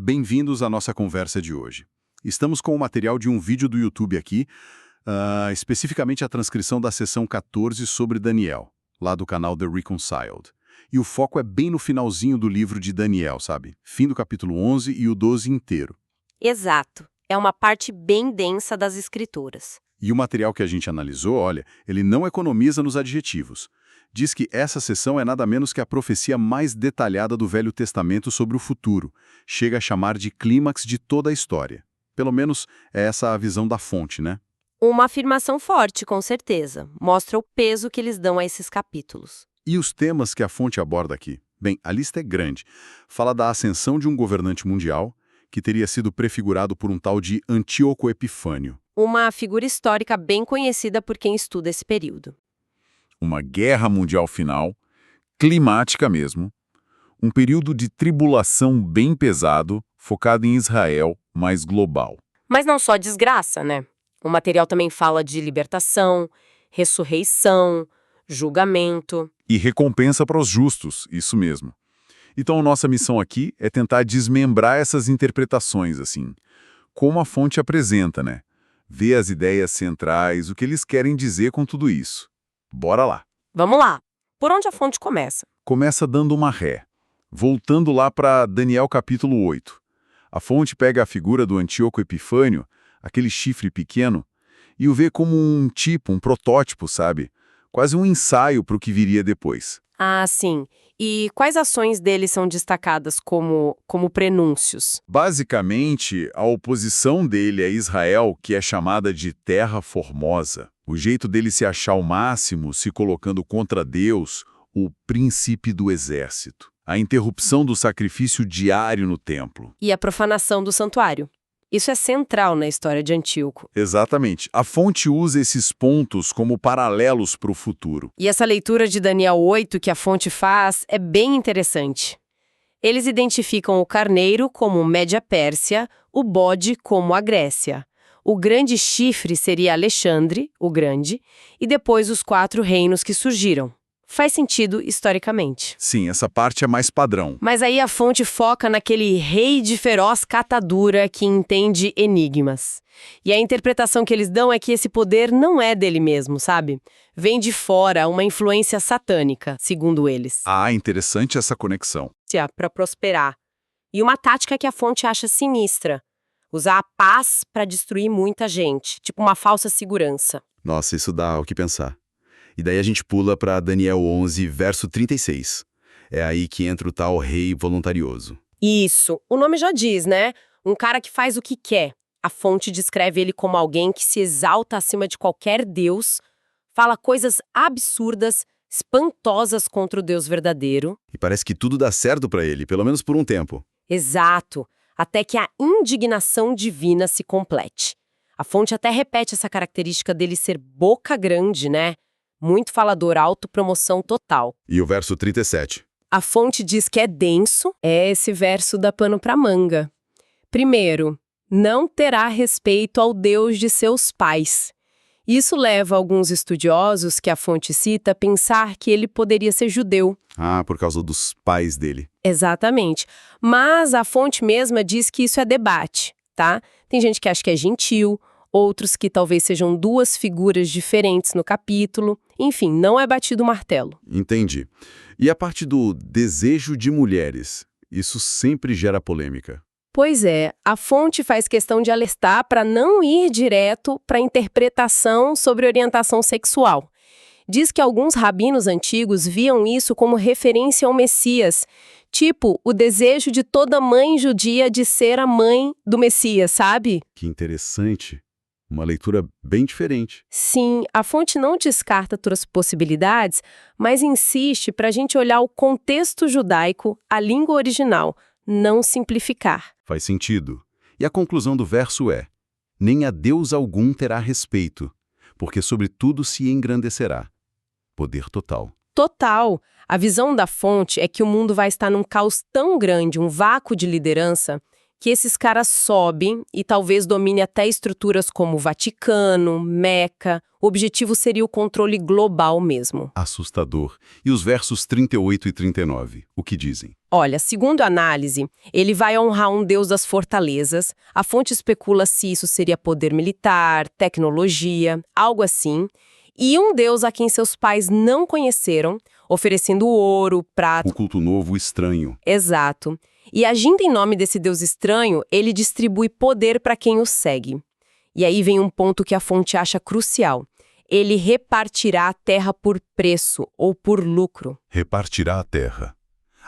bem-vindos à nossa conversa de hoje. Estamos com o material de um vídeo do YouTube aqui, especificamente a transcrição da sessão 14 sobre Daniel, lá do canal The Reconciled. E o foco é bem no finalzinho do livro de Daniel, sabe? Fim do capítulo 11 e o 12 inteiro. Exato. É uma parte bem densa das escrituras. E o material que a gente analisou, olha, ele não economiza nos adjetivos. Diz que essa sessão é nada menos que a profecia mais detalhada do Velho Testamento sobre o futuro. Chega a chamar de clímax de toda a história. Pelo menos é essa a visão da fonte, né? Uma afirmação forte, com certeza. Mostra o peso que eles dão a esses capítulos. E os temas que a fonte aborda aqui? Bem, a lista é grande. Fala da ascensão de um governante mundial, que teria sido prefigurado por um tal de Antíoco Epifânio. Uma figura histórica bem conhecida por quem estuda esse período. Uma guerra mundial final, climática mesmo, um período de tribulação bem pesado, focado em Israel, mais global. Mas não só desgraça, né? O material também fala de libertação, ressurreição, julgamento. E recompensa para os justos, isso mesmo. Então, nossa missão aqui é tentar desmembrar essas interpretações, assim. Como a fonte apresenta, né? Ver as ideias centrais, o que eles querem dizer com tudo isso. Bora lá. Vamos lá. Por onde a fonte começa? Começa dando uma ré. Voltando lá para Daniel capítulo 8. A fonte pega a figura do Antíoco Epifânio, aquele chifre pequeno, e o vê como um tipo, um protótipo, sabe? Quase um ensaio para o que viria depois. Ah, sim. E quais ações dele são destacadas como prenúncios? Basicamente, a oposição dele a Israel, que é chamada de Terra Formosa. O jeito dele se achar o máximo, se colocando contra Deus, o príncipe do exército. A interrupção do sacrifício diário no templo. E a profanação do santuário. Isso é central na história de Antíoco. Exatamente. A fonte usa esses pontos como paralelos para o futuro. E essa leitura de Daniel 8 que a fonte faz é bem interessante. Eles identificam o carneiro como Média Pérsia, o bode como a Grécia. O grande chifre seria Alexandre, o Grande, e depois os 4 reinos que surgiram. Faz sentido historicamente. Sim, essa parte é mais padrão. Mas aí a fonte foca naquele rei de feroz catadura que entende enigmas. E a interpretação que eles dão é que esse poder não é dele mesmo, sabe? Vem de fora, uma influência satânica, segundo eles. Ah, interessante essa conexão. Para prosperar. E uma tática que a fonte acha sinistra. Usar a paz para destruir muita gente, tipo uma falsa segurança. Nossa, isso dá o que pensar. E daí a gente pula para Daniel 11, verso 36. É aí que entra o tal rei voluntarioso. Isso. O nome já diz, né? Um cara que faz o que quer. A fonte descreve ele como alguém que se exalta acima de qualquer deus, fala coisas absurdas, espantosas contra o Deus verdadeiro. E parece que tudo dá certo para ele, pelo menos por um tempo. Exato. Até que a indignação divina se complete. A fonte até repete essa característica dele ser boca grande, né? Muito falador, autopromoção total. E o verso 37? A fonte diz que é denso, esse verso dá pano pra manga. Primeiro, não terá respeito ao Deus de seus pais. Isso leva alguns estudiosos que a fonte cita a pensar que ele poderia ser judeu. Ah, por causa dos pais dele. Exatamente. Mas a fonte mesma diz que isso é debate, tá? Tem gente que acha que é gentil, outros que talvez sejam 2 figuras diferentes no capítulo. Enfim, não é batido o martelo. Entendi. E a parte do desejo de mulheres? Isso sempre gera polêmica. Pois é, a fonte faz questão de alertar para não ir direto para a interpretação sobre orientação sexual. Diz que alguns rabinos antigos viam isso como referência ao Messias, tipo o desejo de toda mãe judia de ser a mãe do Messias, sabe? Que interessante. Uma leitura bem diferente. Sim, a fonte não descarta outras possibilidades, mas insiste para a gente olhar o contexto judaico, a língua original, não simplificar. Faz sentido. E a conclusão do verso é: nem a Deus algum terá respeito, porque sobre tudo se engrandecerá. Poder total. Total. A visão da fonte é que o mundo vai estar num caos tão grande, um vácuo de liderança, que esses caras sobem e talvez domine até estruturas como o Vaticano, Meca. O objetivo seria o controle global mesmo. Assustador. E os versos 38 e 39, o que dizem? Olha, segundo a análise, ele vai honrar um deus das fortalezas. A fonte especula se isso seria poder militar, tecnologia, algo assim. E um deus a quem seus pais não conheceram, oferecendo ouro, prata... Um culto novo estranho. Exato. E agindo em nome desse deus estranho, ele distribui poder para quem o segue. E aí vem um ponto que a fonte acha crucial. Ele repartirá a terra por preço ou por lucro. Repartirá a terra.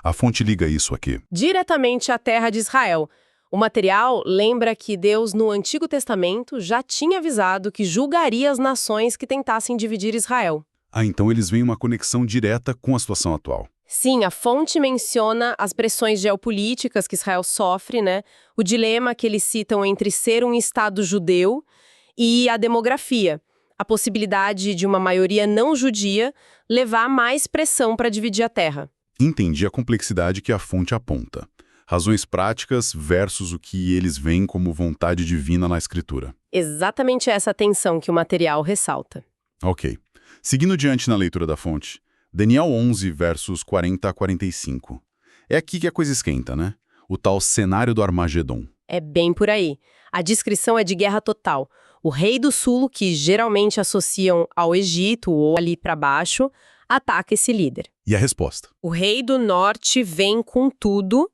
A fonte liga isso aqui. Diretamente à terra de Israel. O material lembra que Deus, no Antigo Testamento, já tinha avisado que julgaria as nações que tentassem dividir Israel. Ah, então eles veem uma conexão direta com a situação atual. Sim, a fonte menciona as pressões geopolíticas que Israel sofre, né? O dilema que eles citam entre ser um Estado judeu e a demografia. A possibilidade de uma maioria não judia levar mais pressão para dividir a terra. Entendi a complexidade que a fonte aponta. Razões práticas versus o que eles veem como vontade divina na Escritura. Exatamente essa tensão que o material ressalta. Ok. Seguindo diante na leitura da fonte, Daniel 11, versos 40 a 45. É aqui que a coisa esquenta, né? O tal cenário do Armagedon. É bem por aí. A descrição é de guerra total. O rei do sul, que geralmente associam ao Egito ou ali para baixo, ataca esse líder. E a resposta? O rei do norte vem com tudo.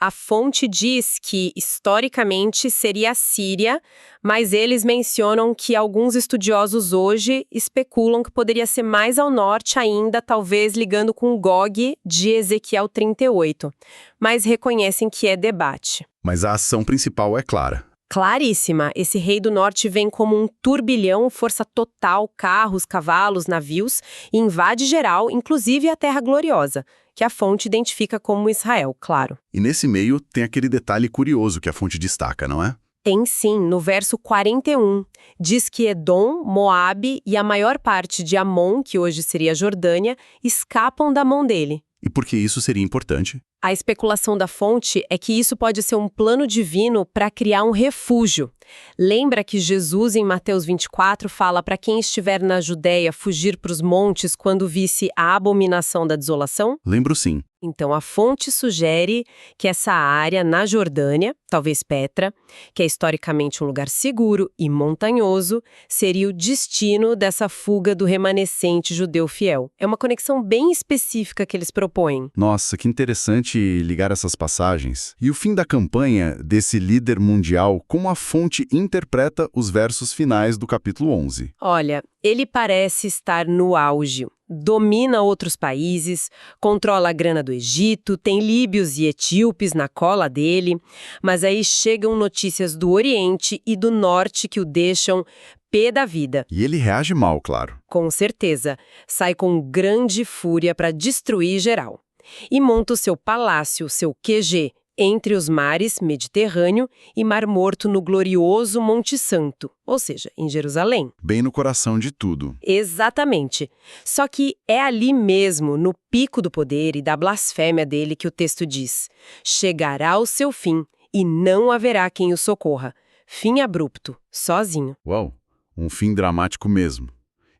A fonte diz que, historicamente, seria a Síria, mas eles mencionam que alguns estudiosos hoje especulam que poderia ser mais ao norte ainda, talvez ligando com Gog de Ezequiel 38, mas reconhecem que é debate. Mas a ação principal é clara. Claríssima, esse rei do norte vem como um turbilhão, força total, carros, cavalos, navios, e invade geral, inclusive a Terra Gloriosa, que a fonte identifica como Israel, claro. E nesse meio tem aquele detalhe curioso que a fonte destaca, não é? Tem sim, no verso 41. Diz que Edom, Moabe e a maior parte de Amon, que hoje seria a Jordânia, escapam da mão dele. E por que isso seria importante? A especulação da fonte é que isso pode ser um plano divino para criar um refúgio. Lembra que Jesus, em Mateus 24, fala para quem estiver na Judéia fugir para os montes quando visse a abominação da desolação? Lembro sim. Então, a fonte sugere que essa área na Jordânia, talvez Petra, que é historicamente um lugar seguro e montanhoso, seria o destino dessa fuga do remanescente judeu fiel. É uma conexão bem específica que eles propõem. Nossa, que interessante ligar essas passagens. E o fim da campanha desse líder mundial, como a fonte interpreta os versos finais do capítulo 11? Olha, ele parece estar no auge. Domina outros países, controla a grana do Egito, tem líbios e etíopes na cola dele, mas aí chegam notícias do Oriente e do Norte que o deixam pé da vida. E ele reage mal, claro. Com certeza, sai com grande fúria para destruir geral. E monta o seu palácio, seu QG, entre os mares Mediterrâneo e Mar Morto no glorioso Monte Santo, ou seja, em Jerusalém. Bem no coração de tudo. Exatamente. Só que é ali mesmo, no pico do poder e da blasfêmia dele, que o texto diz: chegará o seu fim e não haverá quem o socorra. Fim abrupto, sozinho. Uau, um fim dramático mesmo.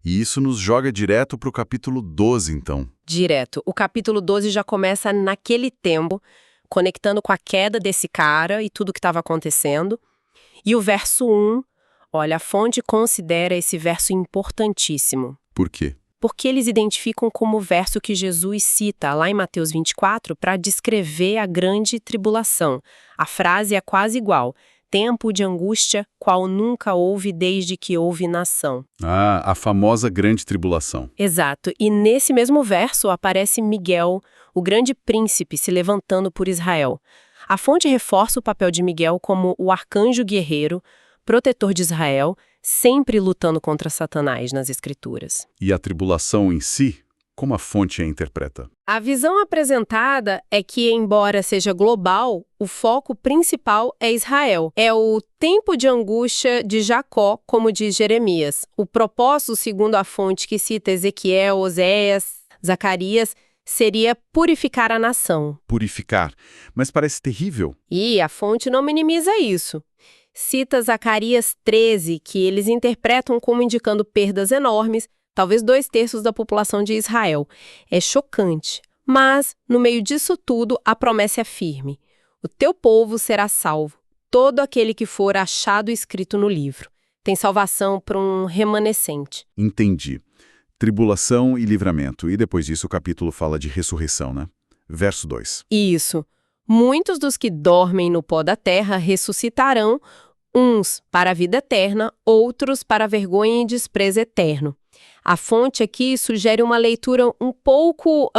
E isso nos joga direto para o capítulo 12, então. Direto. O capítulo 12 já começa naquele tempo, conectando com a queda desse cara e tudo que estava acontecendo. E o verso 1, olha, a fonte considera esse verso importantíssimo. Por quê? Porque eles identificam como o verso que Jesus cita lá em Mateus 24 para descrever a grande tribulação. A frase é quase igual: tempo de angústia, qual nunca houve desde que houve nação. Ah, a famosa grande tribulação. Exato. E nesse mesmo verso aparece Miguel, o grande príncipe, se levantando por Israel. A fonte reforça o papel de Miguel como o arcanjo guerreiro, protetor de Israel, sempre lutando contra Satanás nas Escrituras. E a tribulação em si, como a fonte a interpreta? A visão apresentada é que, embora seja global, o foco principal é Israel. É o tempo de angústia de Jacó, como diz Jeremias. O propósito, segundo a fonte que cita Ezequiel, Oséias, Zacarias, seria purificar a nação. Purificar. Mas parece terrível. E a fonte não minimiza isso. Cita Zacarias 13, que eles interpretam como indicando perdas enormes, talvez 2/3 da população de Israel. É chocante. Mas, no meio disso tudo, a promessa é firme. O teu povo será salvo, todo aquele que for achado escrito no livro. Tem salvação para um remanescente. Entendi. Tribulação e livramento. E depois disso o capítulo fala de ressurreição, né? Verso 2. Isso. Muitos dos que dormem no pó da terra ressuscitarão, uns para a vida eterna, outros para a vergonha e desprezo eterno. A fonte aqui sugere uma leitura um pouco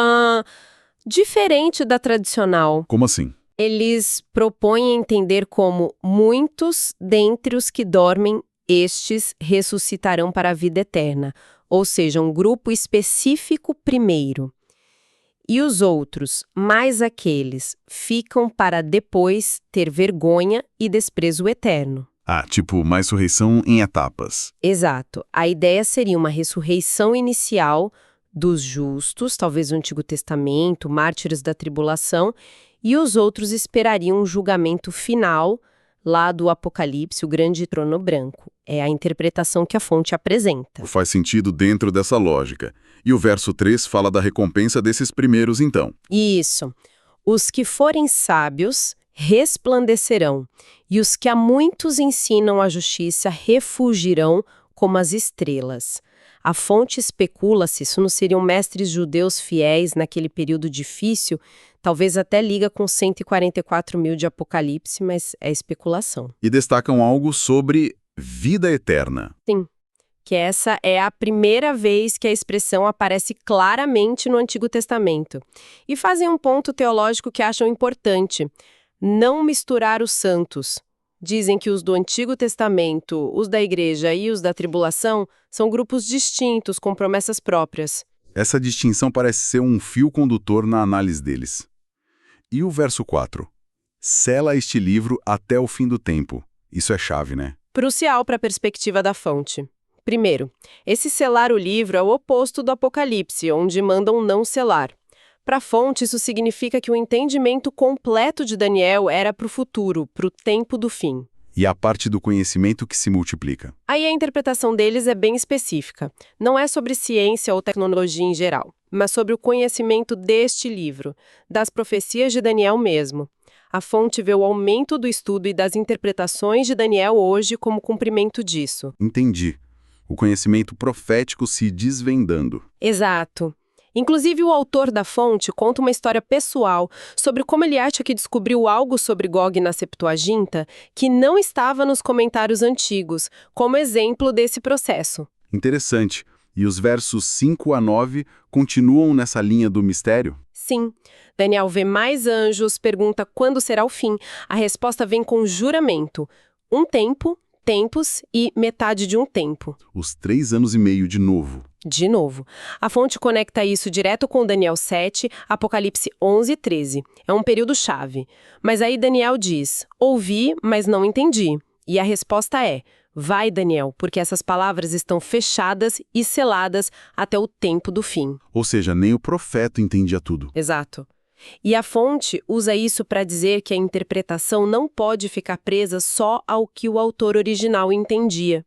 diferente da tradicional. Como assim? Eles propõem entender como muitos dentre os que dormem, estes ressuscitarão para a vida eterna, ou seja, um grupo específico primeiro. E os outros, mais aqueles, ficam para depois ter vergonha e desprezo eterno. Ah, tipo, mais ressurreição em etapas. Exato. A ideia seria uma ressurreição inicial dos justos, talvez o Antigo Testamento, mártires da tribulação, e os outros esperariam um julgamento final lá do Apocalipse, o grande trono branco. É a interpretação que a fonte apresenta. Faz sentido dentro dessa lógica. E o verso 3 fala da recompensa desses primeiros, então. Isso. Os que forem sábios resplandecerão, e os que a muitos ensinam a justiça refulgirão como as estrelas. A fonte especula se isso não seriam mestres judeus fiéis naquele período difícil, talvez até liga com 144 mil de Apocalipse, mas é especulação. E destacam algo sobre vida eterna. Sim, que essa é a primeira vez que a expressão aparece claramente no Antigo Testamento. E fazem um ponto teológico que acham importante: não misturar os santos. Dizem que os do Antigo Testamento, os da Igreja e os da Tribulação são grupos distintos, com promessas próprias. Essa distinção parece ser um fio condutor na análise deles. E o verso 4? Sela este livro até o fim do tempo. Isso é chave, né? Crucial para a perspectiva da fonte. Primeiro, esse selar o livro é o oposto do Apocalipse, onde mandam não selar. Para a fonte, isso significa que o entendimento completo de Daniel era para o futuro, para o tempo do fim. E a parte do conhecimento que se multiplica. Aí a interpretação deles é bem específica. Não é sobre ciência ou tecnologia em geral, mas sobre o conhecimento deste livro, das profecias de Daniel mesmo. A fonte vê o aumento do estudo e das interpretações de Daniel hoje como cumprimento disso. Entendi. O conhecimento profético se desvendando. Exato. Inclusive, o autor da fonte conta uma história pessoal sobre como ele acha que descobriu algo sobre Gog na Septuaginta que não estava nos comentários antigos, como exemplo desse processo. Interessante. E os versos 5 a 9 continuam nessa linha do mistério? Sim. Daniel vê mais anjos, pergunta quando será o fim. A resposta vem com juramento. Um tempo, tempos e metade de um tempo. Os 3 anos e meio de novo. De novo. A fonte conecta isso direto com Daniel 7, Apocalipse 11 e 13. É um período-chave. Mas aí Daniel diz: ouvi, mas não entendi. E a resposta é: vai, Daniel, porque essas palavras estão fechadas e seladas até o tempo do fim. Ou seja, nem o profeta entendia tudo. Exato. E a fonte usa isso para dizer que a interpretação não pode ficar presa só ao que o autor original entendia.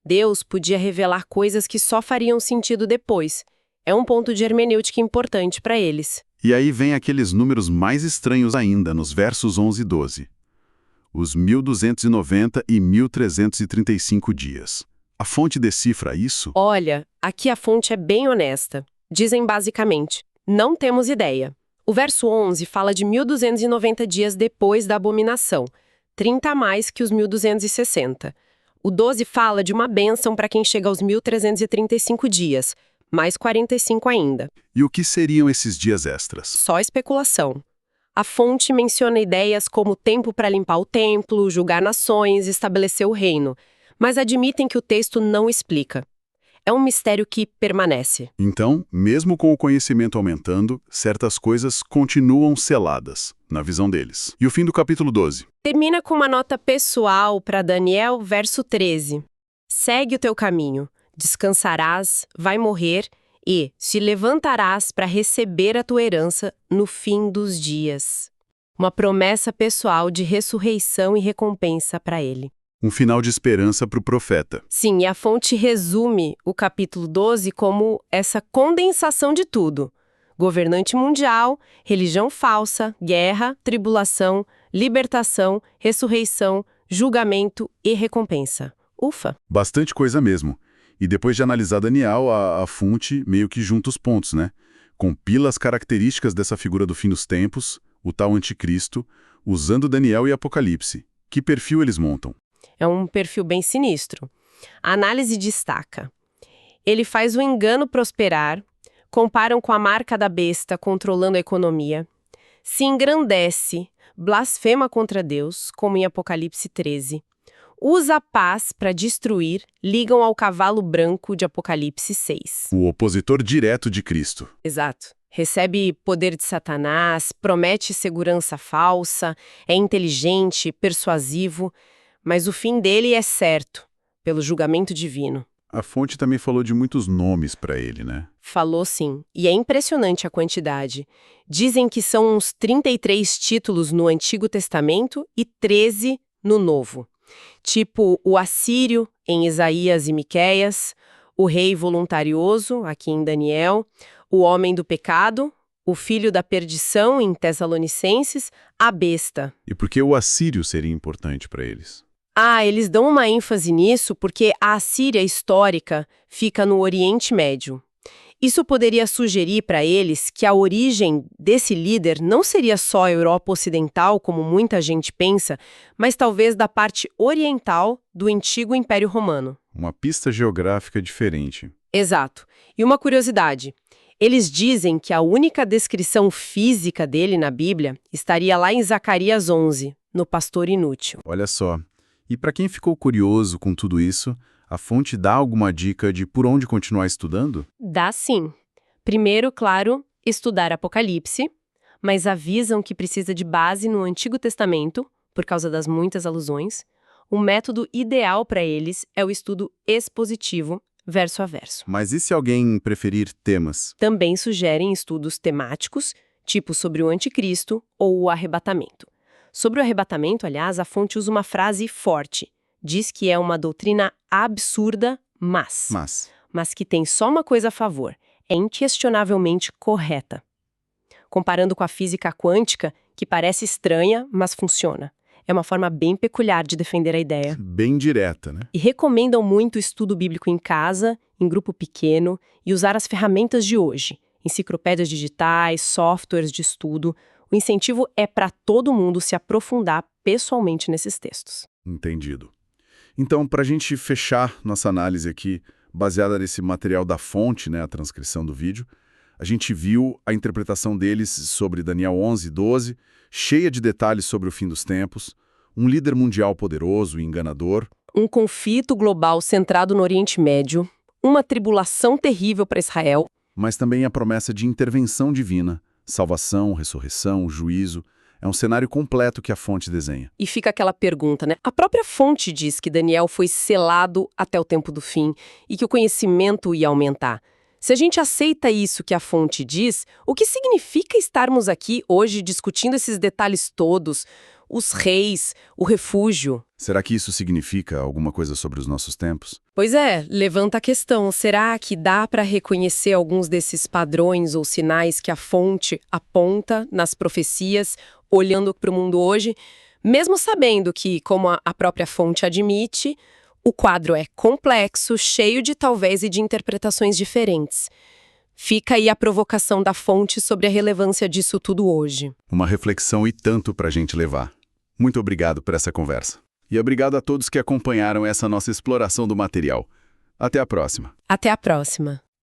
Deus podia revelar coisas que só fariam sentido depois. É um ponto de hermenêutica importante para eles. E aí vem aqueles números mais estranhos ainda, nos versos 11 e 12. Os 1290 e 1335 dias. A fonte decifra isso? Olha, aqui a fonte é bem honesta. Dizem basicamente: não temos ideia. O verso 11 fala de 1290 dias depois da abominação, 30 a mais que os 1260. O 12 fala de uma bênção para quem chega aos 1335 dias, mais 45 ainda. E o que seriam esses dias extras? Só especulação. A fonte menciona ideias como tempo para limpar o templo, julgar nações, estabelecer o reino, mas admitem que o texto não explica. É um mistério que permanece. Então, mesmo com o conhecimento aumentando, certas coisas continuam seladas, na visão deles. E o fim do capítulo 12? Termina com uma nota pessoal para Daniel, verso 13. Segue o teu caminho, descansarás, vai morrer, e se levantarás para receber a tua herança no fim dos dias. Uma promessa pessoal de ressurreição e recompensa para ele. Um final de esperança para o profeta. Sim, e a fonte resume o capítulo 12 como essa condensação de tudo. Governante mundial, religião falsa, guerra, tribulação, libertação, ressurreição, julgamento e recompensa. Ufa! Bastante coisa mesmo. E depois de analisar Daniel, a fonte meio que junta os pontos, né? Compila as características dessa figura do fim dos tempos, o tal anticristo, usando Daniel e Apocalipse. Que perfil eles montam? É um perfil bem sinistro. A análise destaca: ele faz o engano prosperar, comparam com a marca da besta controlando a economia, se engrandece, blasfema contra Deus, como em Apocalipse 13, usa a paz para destruir, ligam ao cavalo branco de Apocalipse 6. O opositor direto de Cristo. Exato. Recebe poder de Satanás, promete segurança falsa, é inteligente, persuasivo, mas o fim dele é certo, pelo julgamento divino. A fonte também falou de muitos nomes para ele, né? Falou sim, e é impressionante a quantidade. Dizem que são uns 33 títulos no Antigo Testamento e 13 no Novo. Tipo o Assírio, em Isaías e Miqueias, o Rei Voluntarioso, aqui em Daniel, o Homem do Pecado, o Filho da Perdição, em Tessalonicenses, a Besta. E por que o assírio seria importante para eles? Eles dão uma ênfase nisso porque a Assíria histórica fica no Oriente Médio. Isso poderia sugerir para eles que a origem desse líder não seria só a Europa Ocidental, como muita gente pensa, mas talvez da parte oriental do antigo Império Romano. Uma pista geográfica diferente. Exato. E uma curiosidade: eles dizem que a única descrição física dele na Bíblia estaria lá em Zacarias 11, no pastor inútil. Olha só. E para quem ficou curioso com tudo isso, a fonte dá alguma dica de por onde continuar estudando? Dá sim. Primeiro, claro, estudar Apocalipse, mas avisam que precisa de base no Antigo Testamento, por causa das muitas alusões. O método ideal para eles é o estudo expositivo, verso a verso. Mas e se alguém preferir temas? Também sugerem estudos temáticos, tipo sobre o anticristo ou o arrebatamento. Sobre o arrebatamento, aliás, a fonte usa uma frase forte. Diz que é uma doutrina absurda, mas que tem só uma coisa a favor: é inquestionavelmente correta. Comparando com a física quântica, que parece estranha, mas funciona. É uma forma bem peculiar de defender a ideia. Bem direta, né? E recomendam muito o estudo bíblico em casa, em grupo pequeno, e usar as ferramentas de hoje. Enciclopédias digitais, softwares de estudo. O incentivo é para todo mundo se aprofundar pessoalmente nesses textos. Entendido. Então, para a gente fechar nossa análise aqui, baseada nesse material da fonte, né, a transcrição do vídeo, a gente viu a interpretação deles sobre Daniel 11 e 12, cheia de detalhes sobre o fim dos tempos, um líder mundial poderoso e enganador, um conflito global centrado no Oriente Médio, uma tribulação terrível para Israel, mas também a promessa de intervenção divina, salvação, ressurreição, juízo. É um cenário completo que a fonte desenha. E fica aquela pergunta, né? A própria fonte diz que Daniel foi selado até o tempo do fim e que o conhecimento ia aumentar. Se a gente aceita isso que a fonte diz, o que significa estarmos aqui hoje discutindo esses detalhes todos, os reis, o refúgio? Será que isso significa alguma coisa sobre os nossos tempos? Pois é, levanta a questão. Será que dá para reconhecer alguns desses padrões ou sinais que a fonte aponta nas profecias, olhando para o mundo hoje, mesmo sabendo que, como a própria fonte admite, o quadro é complexo, cheio de talvez e de interpretações diferentes. Fica aí a provocação da fonte sobre a relevância disso tudo hoje. Uma reflexão e tanto para a gente levar. Muito obrigado por essa conversa. E obrigado a todos que acompanharam essa nossa exploração do material. Até a próxima. Até a próxima.